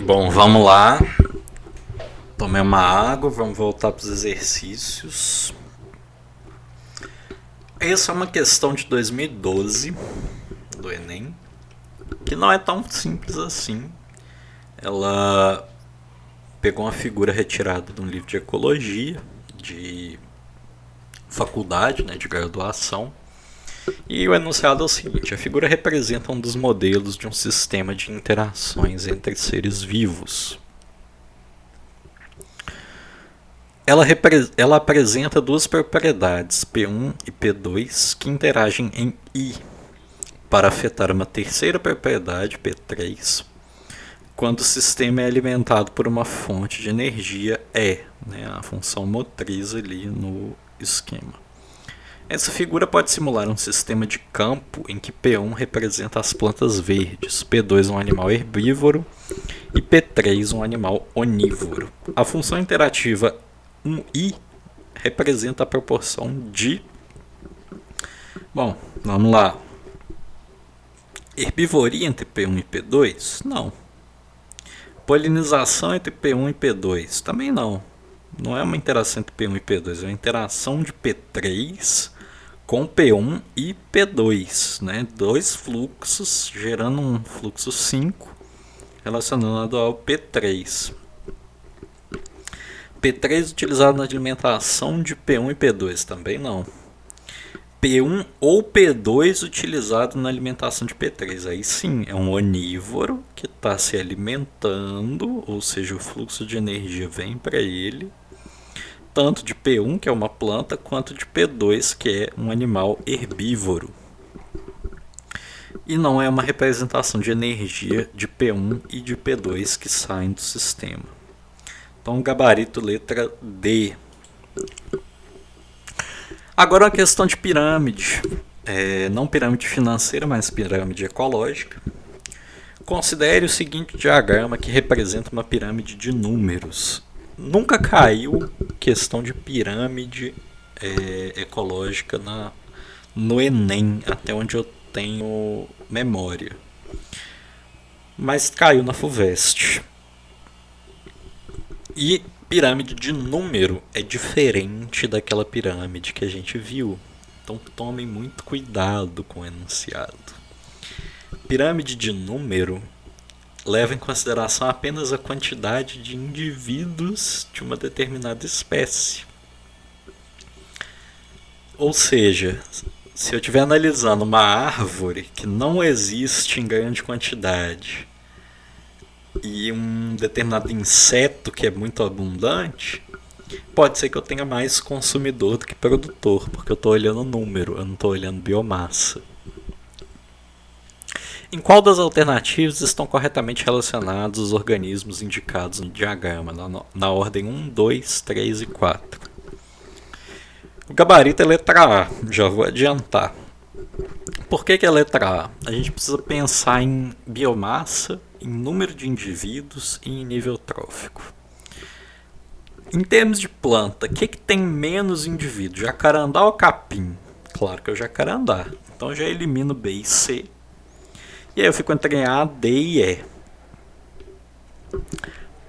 Bom, vamos lá. Tomei uma água, vamos voltar para os exercícios. Essa é uma questão de 2012 do Enem, que não é tão simples assim. Ela pegou uma figura retirada de um livro de ecologia, de faculdade, né, de graduação. E o enunciado é o seguinte: a figura representa um dos modelos de um sistema de interações entre seres vivos. Ela apresenta duas propriedades, P1 e P2, que interagem em I, para afetar uma terceira propriedade, P3, quando o sistema é alimentado por uma fonte de energia E, né, a função motriz ali no esquema. Essa figura pode simular um sistema de campo em que P1 representa as plantas verdes, P2 um animal herbívoro e P3 um animal onívoro. A função interativa 1i representa a proporção de... Bom, vamos lá. Herbivoria entre P1 e P2? Não. Polinização entre P1 e P2? Também não. Não é uma interação entre P1 e P2, é uma interação de P3 com P1 e P2, né? Dois fluxos gerando um fluxo 5 relacionado ao P3. P3 utilizado na alimentação de P1 e P2? Também não. P1 ou P2 utilizado na alimentação de P3? Aí sim, é um onívoro que está se alimentando, ou seja, o fluxo de energia vem para ele, tanto de P1, que é uma planta, quanto de P2, que é um animal herbívoro. E não é uma representação de energia de P1 e de P2 que saem do sistema. Então, gabarito letra D. Agora uma questão de pirâmide. Não pirâmide financeira, mas pirâmide ecológica. Considere o seguinte diagrama que representa uma pirâmide de números. Nunca caiu questão de pirâmide ecológica no Enem, até onde eu tenho memória. Mas caiu na FUVEST. E pirâmide de número é diferente daquela pirâmide que a gente viu. Então tomem muito cuidado com o enunciado. Pirâmide de número leva em consideração apenas a quantidade de indivíduos de uma determinada espécie. Ou seja, se eu estiver analisando uma árvore que não existe em grande quantidade e um determinado inseto que é muito abundante, pode ser que eu tenha mais consumidor do que produtor, porque eu estou olhando número, eu não estou olhando biomassa. Em qual das alternativas estão corretamente relacionados os organismos indicados no diagrama, na ordem 1, 2, 3 e 4? O gabarito é letra A, já vou adiantar. Por que é letra A? A gente precisa pensar em biomassa, em número de indivíduos e em nível trófico. Em termos de planta, o que tem menos indivíduos? Jacarandá ou capim? Claro que é o jacarandá. Então eu já elimino B e C. E aí eu fico entre A, D e E.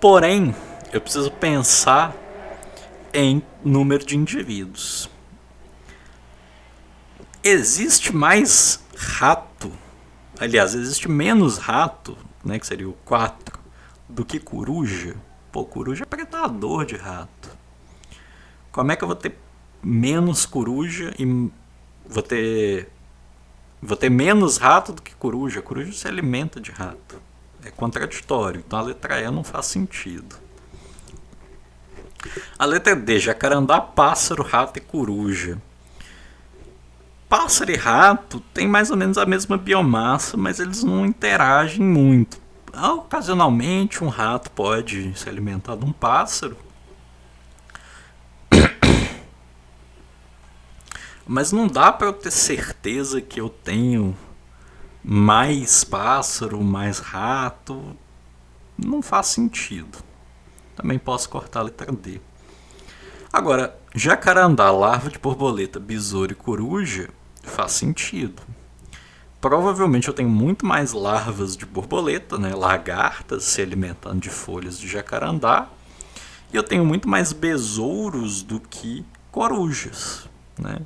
Porém, eu preciso pensar em número de indivíduos. Existe mais rato, aliás, existe menos rato, né, que seria o 4, do que coruja. Pô, coruja é predador de rato. Como é que eu vou ter menos coruja e vou ter menos rato do que coruja? Coruja se alimenta de rato. É contraditório, então a letra E não faz sentido. A letra D, jacarandá, pássaro, rato e coruja. Pássaro e rato têm mais ou menos a mesma biomassa, mas eles não interagem muito. Ocasionalmente um rato pode se alimentar de um pássaro, mas não dá para eu ter certeza que eu tenho mais pássaro, mais rato. Não faz sentido. Também posso cortar a letra D. Agora, jacarandá, larva de borboleta, besouro e coruja faz sentido. provavelmente eu tenho muito mais larvas de borboleta, né, lagartas se alimentando de folhas de jacarandá, e eu tenho muito mais besouros do que corujas, né?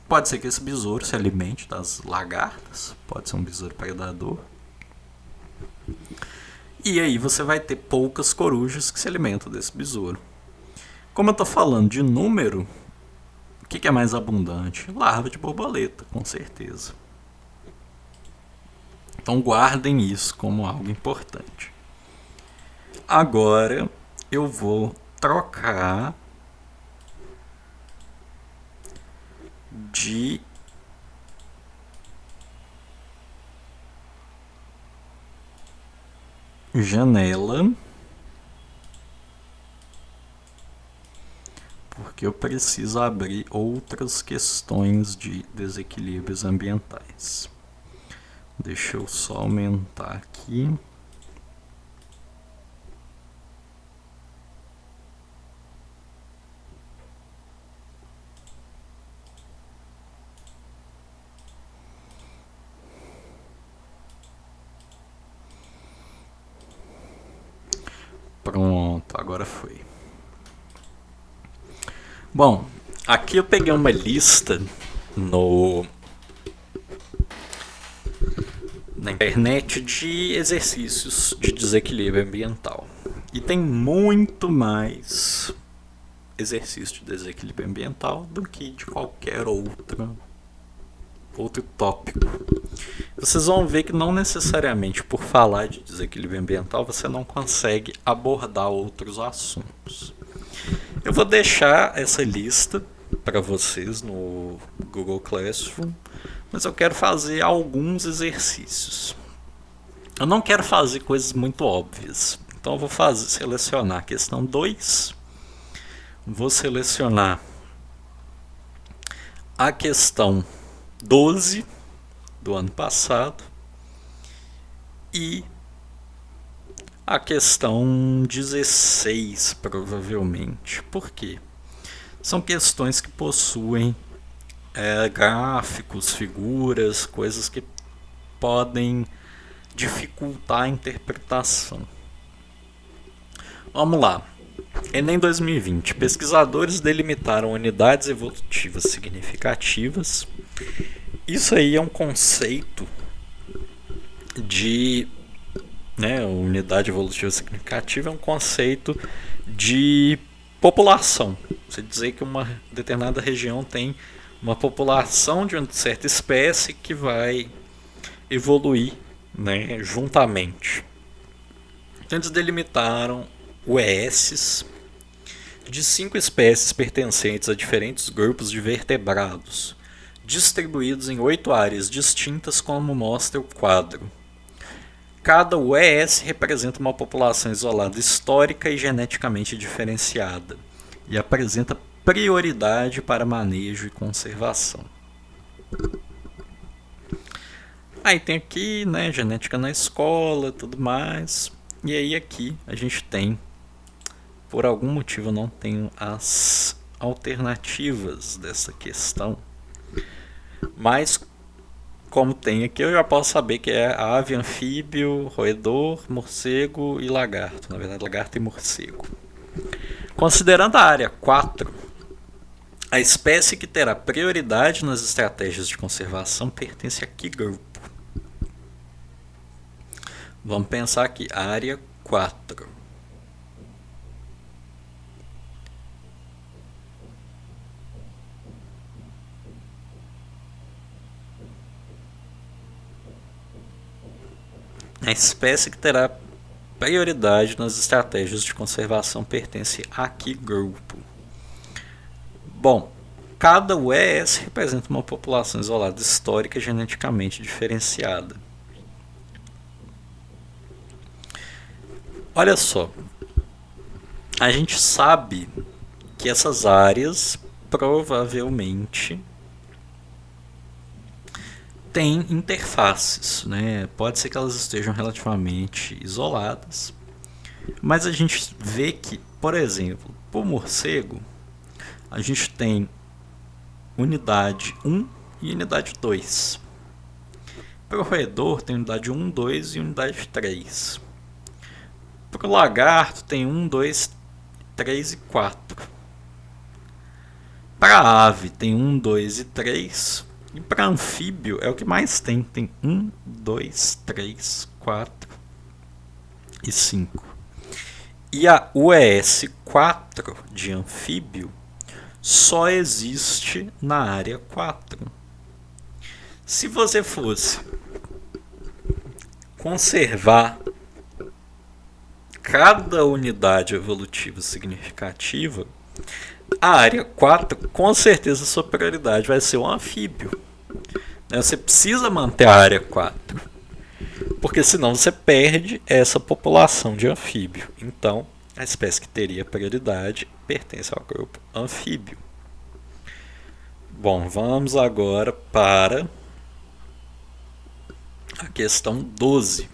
Pode ser que esse besouro se alimente das lagartas, pode ser um besouro predador. E aí você vai ter poucas corujas que se alimentam desse besouro. Como eu estou falando de número, o que é mais abundante? Larva de borboleta, com certeza. Então guardem isso como algo importante. Agora eu vou trocar de janela, porque eu preciso abrir outras questões de desequilíbrios ambientais. Deixa eu só aumentar aqui. Pronto, agora foi. Bom, aqui eu peguei uma lista na internet de exercícios de desequilíbrio ambiental. E tem muito mais exercício de desequilíbrio ambiental do que de qualquer outro tópico. Vocês vão ver que não necessariamente por falar de desequilíbrio ambiental você não consegue abordar outros assuntos. Eu vou deixar essa lista para vocês no Google Classroom, mas eu quero fazer alguns exercícios. Eu não quero fazer coisas muito óbvias, então eu vou selecionar a questão 2, vou selecionar a questão 12 do ano passado e a questão 16, provavelmente. Por quê? São questões que possuem gráficos, figuras, coisas que podem dificultar a interpretação. Vamos lá. Enem 2020. Pesquisadores delimitaram unidades evolutivas significativas. Isso aí é um conceito de... unidade evolutiva significativa é um conceito de população. Você dizer que uma determinada região tem uma população de uma certa espécie que vai evoluir, juntamente. Então eles delimitaram UESs de 5 espécies pertencentes a diferentes grupos de vertebrados, distribuídos em 8 áreas distintas, como mostra o quadro. Cada UES representa uma população isolada histórica e geneticamente diferenciada e apresenta prioridade para manejo e conservação. Aí tem aqui, genética na escola, tudo mais. E aí aqui a gente tem, por algum motivo eu não tenho as alternativas dessa questão, mas como tem aqui, eu já posso saber que é ave, anfíbio, roedor, morcego e lagarto. Na verdade, lagarto e morcego. Considerando a área 4, a espécie que terá prioridade nas estratégias de conservação pertence a que grupo? Vamos pensar aqui, área 4. A espécie que terá prioridade nas estratégias de conservação pertence a que grupo? Bom, cada UES representa uma população isolada histórica e geneticamente diferenciada. Olha só, a gente sabe que essas áreas provavelmente têm interfaces, Pode ser que elas estejam relativamente isoladas, mas a gente vê que, por exemplo, para o morcego, a gente tem unidade 1 e unidade 2. Para o roedor tem unidade 1, 2 e unidade 3. Para o lagarto tem 1, 2, 3 e 4. Para a ave tem 1, 2 e 3. E para anfíbio é o que mais tem. Tem 1, 2, 3, 4 e 5. E a UES 4 de anfíbio só existe na área 4. Se você fosse conservar cada unidade evolutiva significativa, a área 4, com certeza, sua prioridade vai ser o anfíbio. Você precisa manter a área 4, porque senão você perde essa população de anfíbio. Então, a espécie que teria prioridade pertence ao grupo anfíbio. Bom, vamos agora para a questão 12.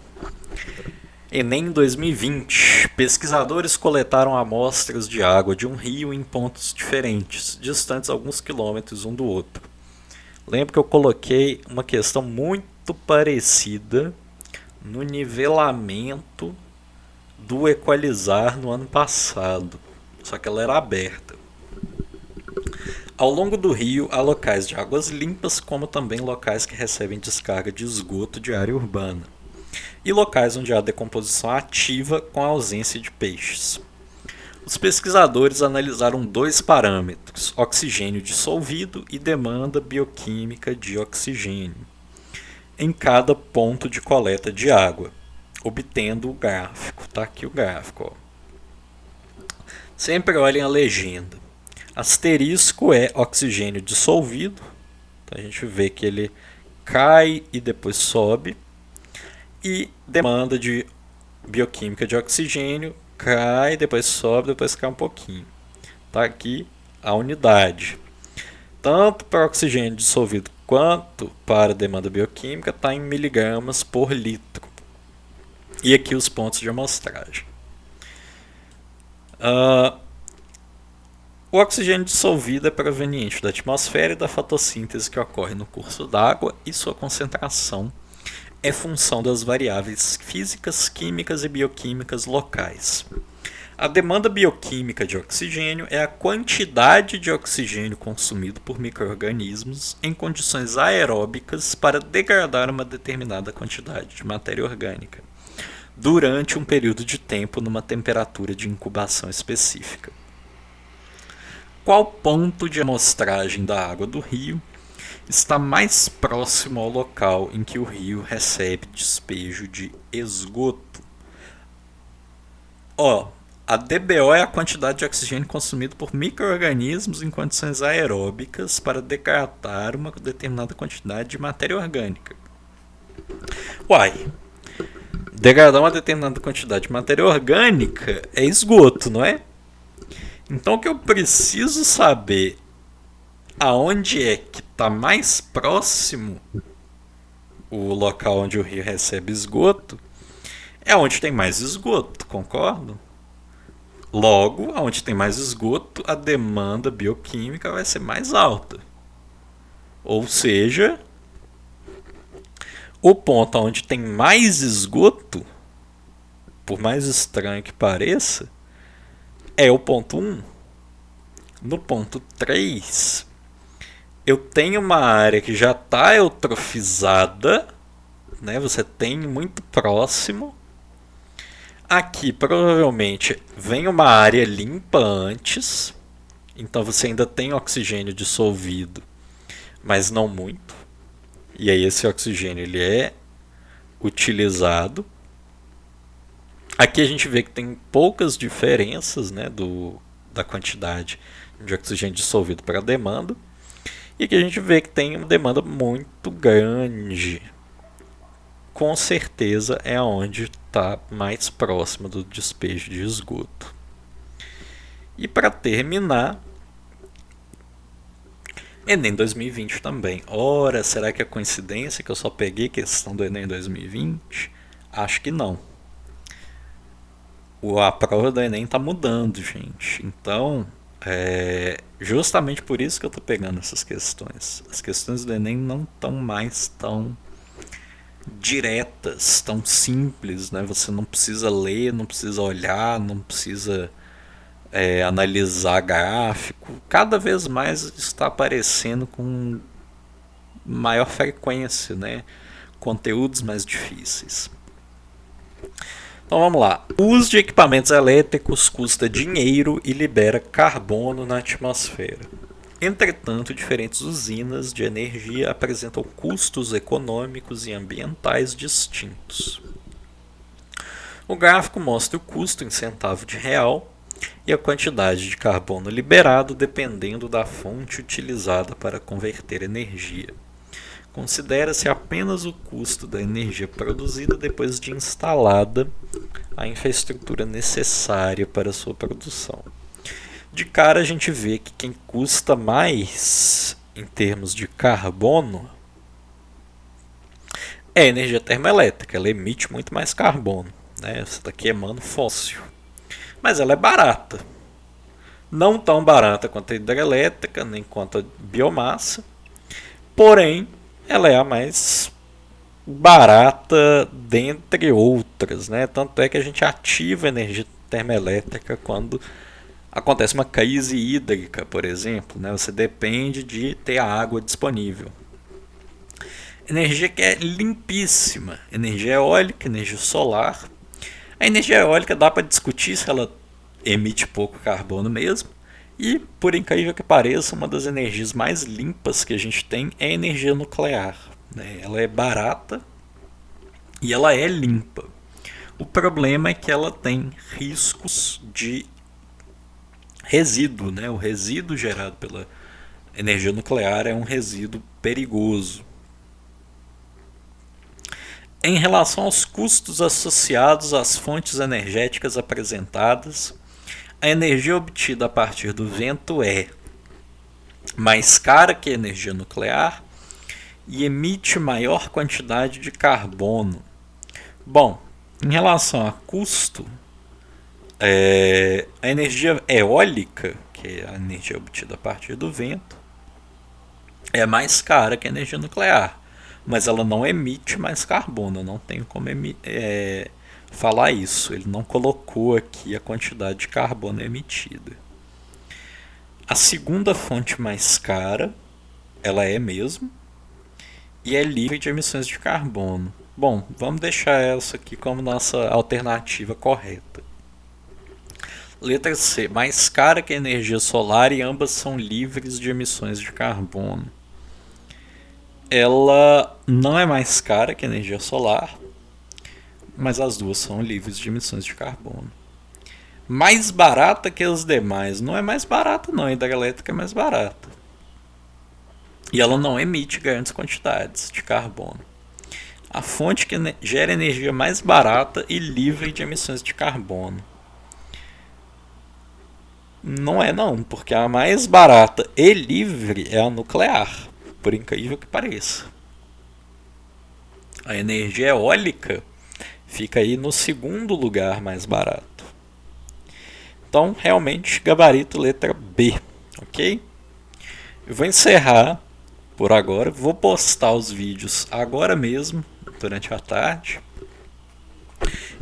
Enem 2020. Pesquisadores coletaram amostras de água de um rio em pontos diferentes, distantes alguns quilômetros um do outro. Lembro que eu coloquei uma questão muito parecida no nivelamento do equalizar no ano passado, só que ela era aberta. Ao longo do rio há locais de águas limpas, como também locais que recebem descarga de esgoto de área urbana, e locais onde há decomposição ativa com a ausência de peixes. Os pesquisadores analisaram 2 parâmetros, oxigênio dissolvido e demanda bioquímica de oxigênio, em cada ponto de coleta de água, obtendo o gráfico. Está aqui o gráfico. Sempre olhem a legenda. Asterisco é oxigênio dissolvido. Então a gente vê que ele cai e depois sobe. E demanda de bioquímica de oxigênio cai, depois sobe, depois cai um pouquinho. Está aqui a unidade. Tanto para oxigênio dissolvido quanto para demanda bioquímica está em miligramas por litro. E aqui os pontos de amostragem. O oxigênio dissolvido é proveniente da atmosfera e da fotossíntese que ocorre no curso d'água, e sua concentração é função das variáveis físicas, químicas e bioquímicas locais. A demanda bioquímica de oxigênio é a quantidade de oxigênio consumido por micro-organismos em condições aeróbicas para degradar uma determinada quantidade de matéria orgânica durante um período de tempo numa temperatura de incubação específica. Qual ponto de amostragem da água do rio está mais próximo ao local em que o rio recebe despejo de esgoto? A DBO é a quantidade de oxigênio consumido por micro-organismos em condições aeróbicas para degradar uma determinada quantidade de matéria orgânica. Degradar uma determinada quantidade de matéria orgânica é esgoto, não é? Então o que eu preciso saber aonde é que está mais próximo o local onde o rio recebe esgoto é onde tem mais esgoto, concordo? Logo, onde tem mais esgoto, a demanda bioquímica vai ser mais alta. Ou seja, o ponto onde tem mais esgoto, por mais estranho que pareça, é o ponto 1. No ponto 3, eu tenho uma área que já está eutrofizada, né? Você tem muito próximo. Aqui provavelmente vem uma área limpa antes, então você ainda tem oxigênio dissolvido, mas não muito. E aí esse oxigênio ele é utilizado. Aqui a gente vê que tem poucas diferenças, né, da quantidade de oxigênio dissolvido para a demanda. E aqui a gente vê que tem uma demanda muito grande. Com certeza é onde está mais próximo do despejo de esgoto. E para terminar, Enem 2020 também. Ora, será que é coincidência que eu só peguei questão do Enem 2020? Acho que não. A prova do Enem está mudando, gente. Então, Justamente por isso que eu estou pegando essas questões. As questões do Enem não estão mais tão diretas, tão simples, né? Você não precisa ler, não precisa olhar, não precisa analisar gráfico. Cada vez mais está aparecendo com maior frequência, né? Conteúdos mais difíceis. Então vamos lá. O uso de equipamentos elétricos custa dinheiro e libera carbono na atmosfera. Entretanto, diferentes usinas de energia apresentam custos econômicos e ambientais distintos. O gráfico mostra o custo em centavo de real e a quantidade de carbono liberado dependendo da fonte utilizada para converter energia. Considera-se apenas o custo da energia produzida depois de instalada a infraestrutura necessária para sua produção. De cara a gente vê que quem custa mais em termos de carbono é a energia termoelétrica. Ela emite muito mais carbono, né? Você está queimando fóssil. Mas ela é barata. Não tão barata quanto a hidrelétrica, nem quanto a biomassa. Porém, ela é a mais barata dentre outras, né? Tanto é que a gente ativa a energia termoelétrica quando acontece uma crise hídrica, por exemplo, né? Você depende de ter a água disponível. Energia que é limpíssima, energia eólica, energia solar. A energia eólica dá para discutir se ela emite pouco carbono mesmo. E, por incrível que pareça, uma das energias mais limpas que a gente tem é a energia nuclear. Ela é barata e ela é limpa. O problema é que ela tem riscos de resíduo. O resíduo gerado pela energia nuclear é um resíduo perigoso. Em relação aos custos associados às fontes energéticas apresentadas, a energia obtida a partir do vento é mais cara que a energia nuclear e emite maior quantidade de carbono. Bom, em relação a custo, a energia eólica, que é a energia obtida a partir do vento, é mais cara que a energia nuclear, mas ela não emite mais carbono. Eu não tenho como falar isso. Ele não colocou aqui a quantidade de carbono emitida. A segunda fonte mais cara, ela é mesmo, e é livre de emissões de carbono. Bom, vamos deixar essa aqui como nossa alternativa correta. Letra C, mais cara que a energia solar e ambas são livres de emissões de carbono. Ela não é mais cara que a energia solar, mas as duas são livres de emissões de carbono. Mais barata que as demais. Não é mais barata não, a hidrelétrica é mais barata. E ela não emite grandes quantidades de carbono. A fonte que gera energia mais barata e livre de emissões de carbono. Não é não, porque a mais barata e livre é a nuclear, por incrível que pareça. A energia eólica fica aí no segundo lugar mais barato. Então, realmente, gabarito letra B, ok? Eu vou encerrar por agora, vou postar os vídeos agora mesmo, durante a tarde,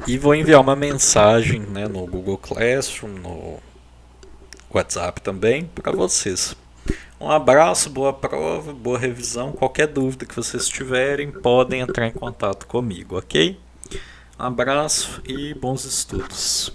e vou enviar uma mensagem, no Google Classroom, no WhatsApp também, para vocês. Um abraço, boa prova, boa revisão. Qualquer dúvida que vocês tiverem, podem entrar em contato comigo, ok? Um abraço e bons estudos.